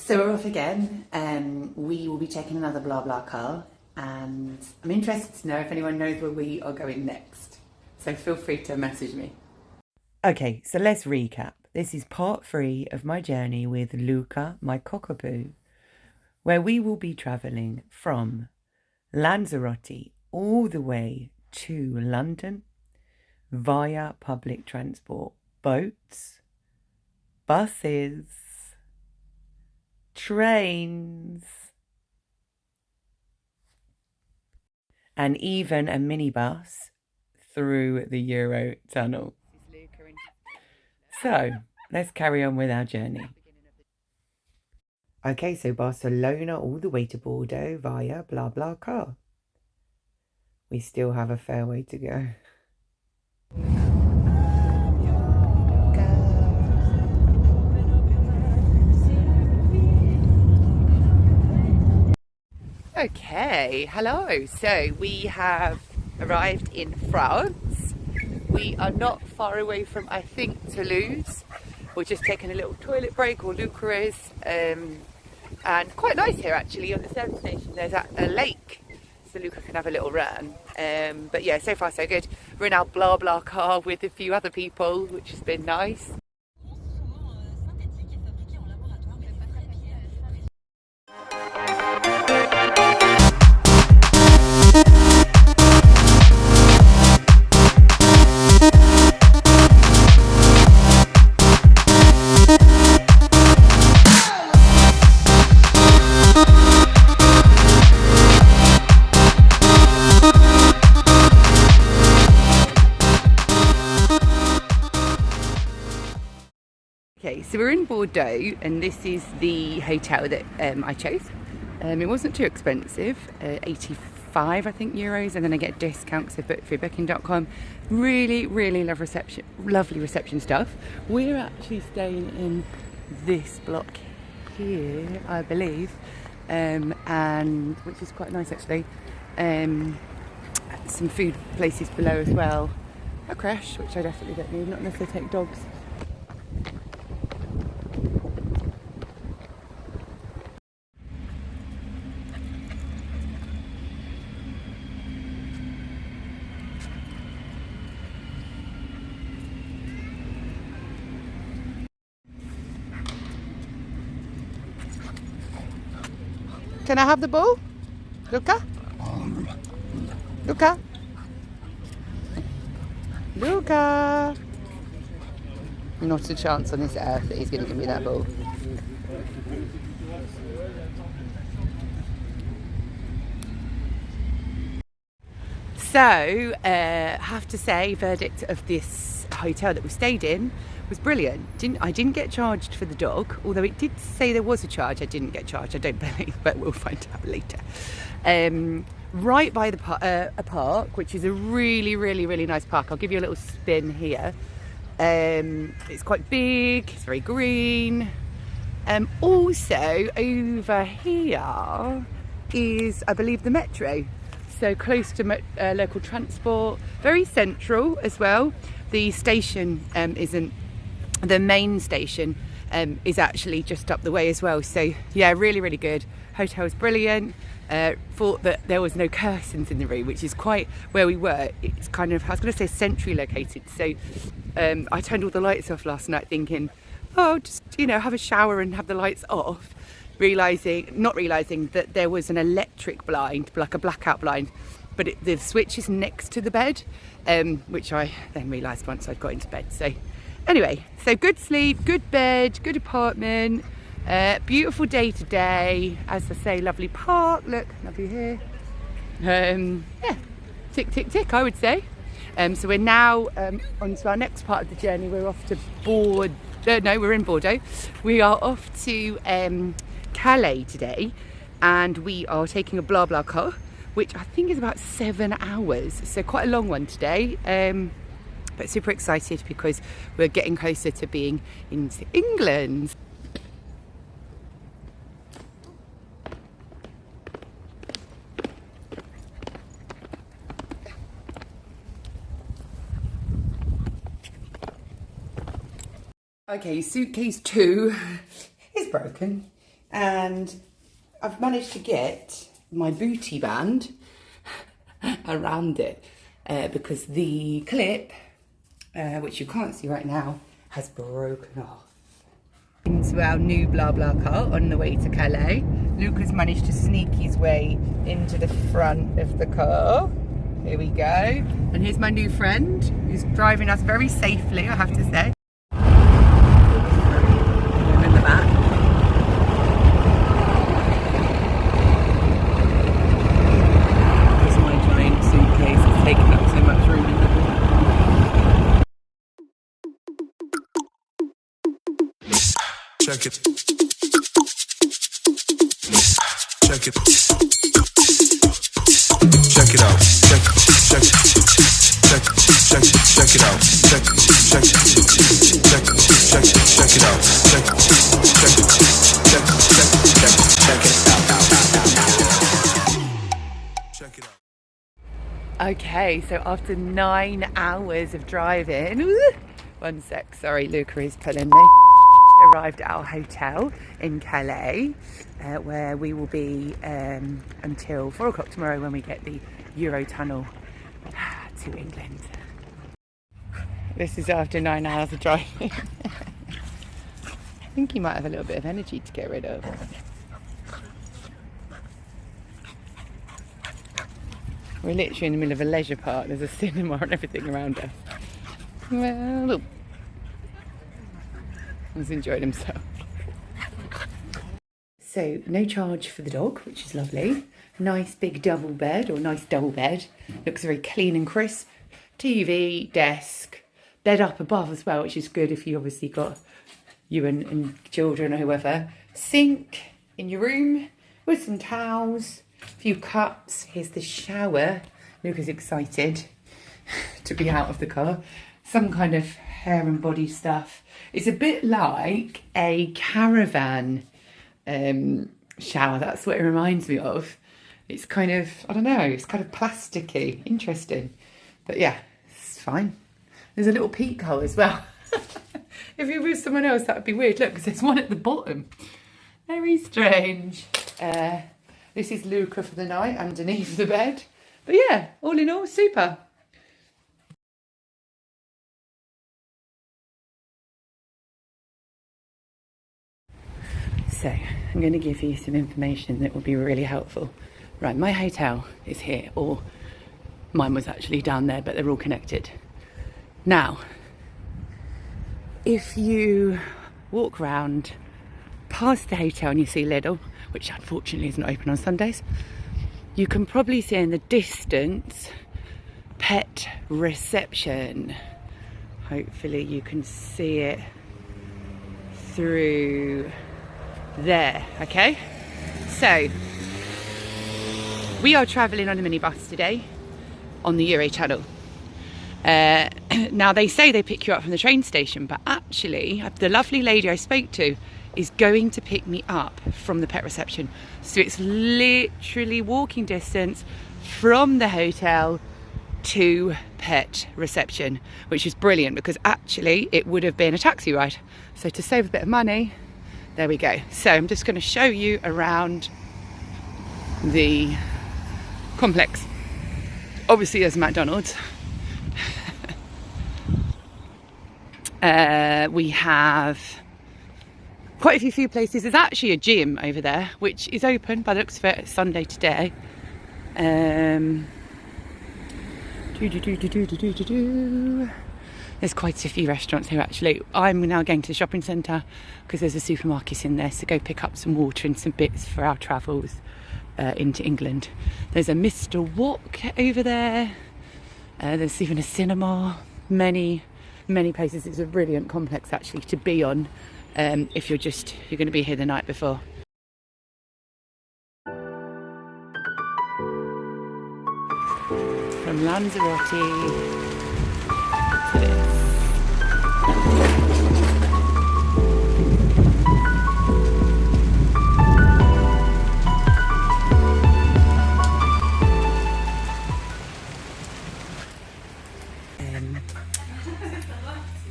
So we're off again. We will be checking another blah blah car, and I'm interested to know if anyone knows where we are going next. So feel free to message me. Okay, so let's recap. This is part 3 of my journey with Luca, my cockapoo, where we will be travelling from Lanzarote all the way to London via public transport, boats, buses, trains, and even a minibus through the Eurotunnel. So let's carry on with our journey. Okay, so Barcelona all the way to Bordeaux via blah blah car. We still have a fair way to go. Okay, hello. So we have arrived in France. We are not far away from, I think, Toulouse. We're just taking a little toilet break, or Luca is. And quite nice here actually on the service station. There's a lake, so Luca can have a little run. But yeah, so far so good. We're in our blah blah car with a few other people, which has been nice. Okay, so we're in Bordeaux, and this is the hotel that I chose. It wasn't too expensive, 85 I think euros, and then I get a discount so book through booking.com. Really lovely reception stuff. We're actually staying in this block here, I believe, and which is quite nice actually. Some food places below as well. A creche, which I definitely don't need, not unless I take dogs. Can I have the ball? Luca? Luca? Luca? Not a chance on this earth that he's going to give me that ball. So, have to say, verdict of this hotel that we stayed in was brilliant. I didn't get charged for the dog, although it did say there was a charge. I didn't get charged, I don't believe, but we'll find out later. Right by the a park, which is a really nice park. I'll give you a little spin here. It's quite big, it's very green. Also over here is, I believe, the metro. So close to local transport, very central as well. The station isn't, the main station is actually just up the way as well. So yeah, really good. Hotel's brilliant. Thought that there was no curtains in the room, which is quite where we were. It's kind of, I was going to say centrally located. So I turned all the lights off last night thinking, oh, just, you know, have a shower and have the lights off. Not realising that there was an electric blind, like a blackout blind, but the switch is next to the bed, which I then realised once I'd got into bed. So anyway, so good sleep, good bed, good apartment, beautiful day today. As I say, lovely park, look, lovely here. Yeah, tick, tick, tick, I would say. So we're now on to our next part of the journey. We're off to Bordeaux. No, we're in Bordeaux. We are off to Calais today, and we are taking a blah blah car, which I think is about 7 hours, so quite a long one today, but super excited because we're getting closer to being into England. Okay, suitcase 2 is broken. and I've managed to get my booty band around it because the clip, which you can't see right now, has broken off. Into our new blah blah car on the way to Calais. Luke has managed to sneak his way into the front of the car. Here we go. And here's my new friend who's driving us very safely, I have to say. I'm in the back. There's my giant suitcase. It's taking up so much room in the back. Check it. Check it. Check it out. Check it out. Check it out. Check it out. Okay, so after 9 hours of driving, one sec, sorry, Luca is pulling me. Arrived at our hotel in Calais, where we will be until 4 o'clock tomorrow when we get the Eurotunnel to England. This is after 9 hours of driving. I think he might have a little bit of energy to get rid of. We're literally in the middle of a leisure park. There's a cinema and everything around us. Well, he's enjoyed himself. So no charge for the dog, which is lovely. Nice big double bed, or nice double bed. Looks very clean and crisp. TV, desk, bed up above as well, which is good if you obviously got you and children or whoever. Sink in your room with some towels, a few cups. Here's the shower. Luke is excited to be out of the car. Some kind of hair and body stuff. It's a bit like a caravan shower. That's what it reminds me of. It's kind of, I don't know, it's kind of plasticky. Interesting. But yeah, it's fine. There's a little peak hole as well. If it was someone else, that would be weird. Look, because there's one at the bottom. Very strange. This is Luca for the night underneath the bed. But yeah, all in all, super. So, I'm going to give you some information that will be really helpful. Right, my hotel is here, or mine was actually down there, but they're all connected. Now, if you walk around past the hotel and you see Lidl, which unfortunately isn't open on Sundays, you can probably see in the distance pet reception. Hopefully you can see it through there. Okay, so we are travelling on a minibus today on the Eurotunnel. Now they say they pick you up from the train station, but actually the lovely lady I spoke to is going to pick me up from the pet reception, so it's literally walking distance from the hotel to pet reception, which is brilliant because actually it would have been a taxi ride. So to save a bit of money, there we go. So I'm just going to show you around the complex. Obviously there's McDonald's. We have quite a few places. There's actually a gym over there which is open by the looks of it. It's Sunday today. There's quite a few restaurants here actually. I'm now going to the shopping centre because there's a supermarket in there, so go pick up some water and some bits for our travels into England. There's a Mr. Wok over there. There's even a cinema. Many places. It's a brilliant complex actually to be on if you're going to be here the night before. From Lanzarote to this.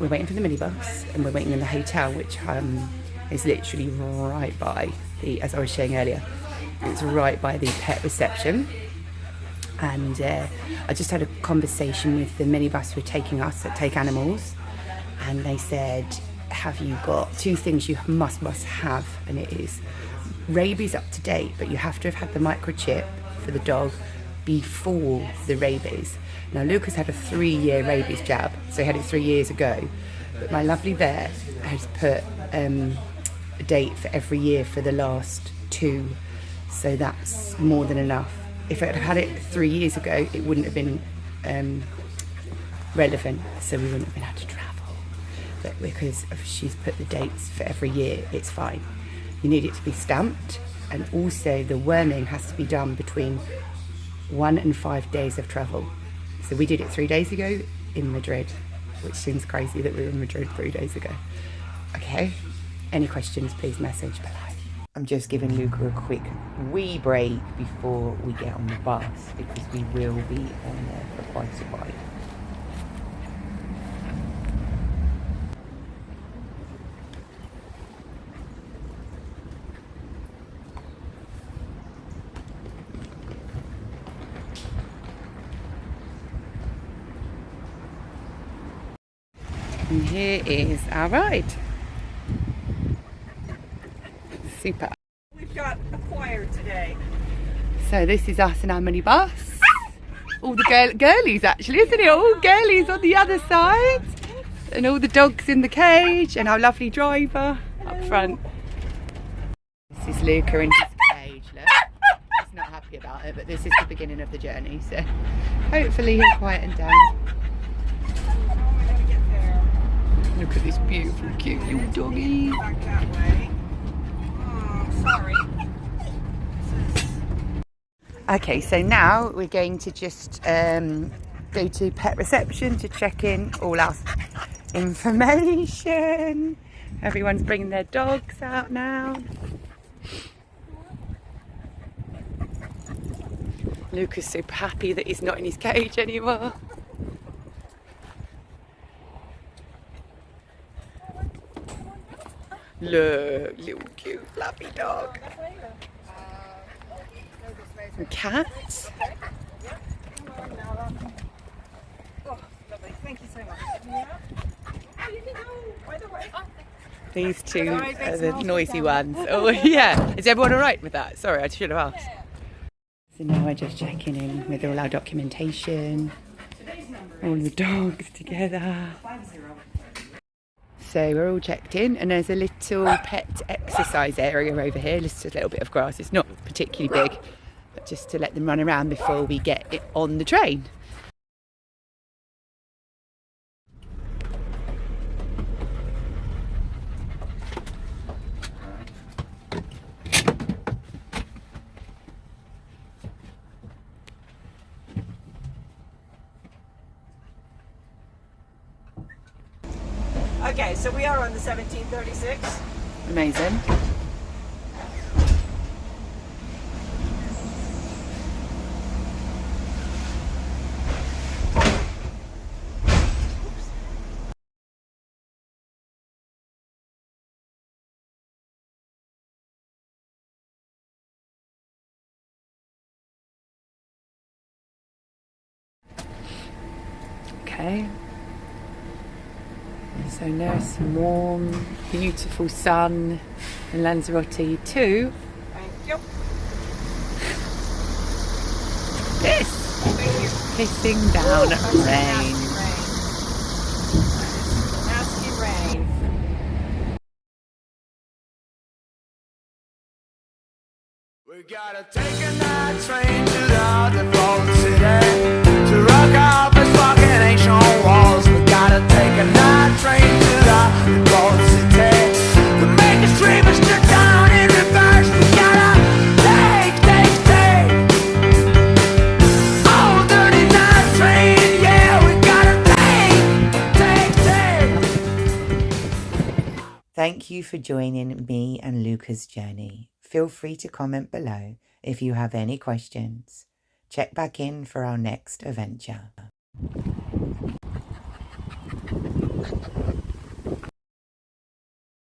We're waiting for the minibus and we're waiting in the hotel, which It's literally right by the, as I was showing earlier, it's right by the pet reception. And I just had a conversation with the minibus who were taking us that take animals, and they said, have you got 2 things you must have, and it is rabies up to date, but you have to have had the microchip for the dog before the rabies. Now Lucas had a 3-year rabies jab, so he had it 3 years ago, but my lovely vet has put a date for every year for the last 2, so that's more than enough. If I had had it 3 years ago, it wouldn't have been relevant, so we wouldn't have been able to travel. But because she's put the dates for every year, it's fine. You need it to be stamped, and also the worming has to be done between 1 and 5 days of travel. So we did it 3 days ago in Madrid, which seems crazy that we were in Madrid 3 days ago. Okay, any questions, please message below. I'm just giving Luca a quick wee break before we get on the bus, because we will be on there for quite a while. And here is our ride. Super. We've got a choir today. So this is us and our minibus. All the girlies actually, isn't it? All girlies on the other side. And all the dogs in the cage, and our lovely driver up front. This is Luca in his cage, look. He's not happy about it, but this is the beginning of the journey, so hopefully he'll quieten down. Look at this beautiful, cute little doggy. Back that way. Oh, sorry. Okay, so now we're going to just go to pet reception to check in all our information. Everyone's bringing their dogs out now. Luca's super happy that he's not in his cage anymore. Look, little cute fluffy dog. And cats. Oh, lovely. Thank you so much. Yeah. Oh, you can go by the way. These 2 are the noisy ones. Oh yeah. Is everyone alright with that? Sorry, I should have asked. So now we're just checking in with all our documentation. All the dogs together. So we're all checked in, and there's a little pet exercise area over here, just a little bit of grass. It's not particularly big, but just to let them run around before we get it on the train. Okay, so we are on the 1736. Amazing. Okay. So nice and warm, beautiful sun in Lanzarote too. Thank you. This Thank you. pissing down rain. Nasty rain. We gotta take a night train to the default city to rock out this fucking ancient walls. We gotta take a night train to the default city to make us dream us to down in reverse. We gotta take oh, dirty night train. Yeah, we gotta take. Thank you for joining me and Luca's journey. Feel free to comment below if you have any questions. Check back in for our next adventure.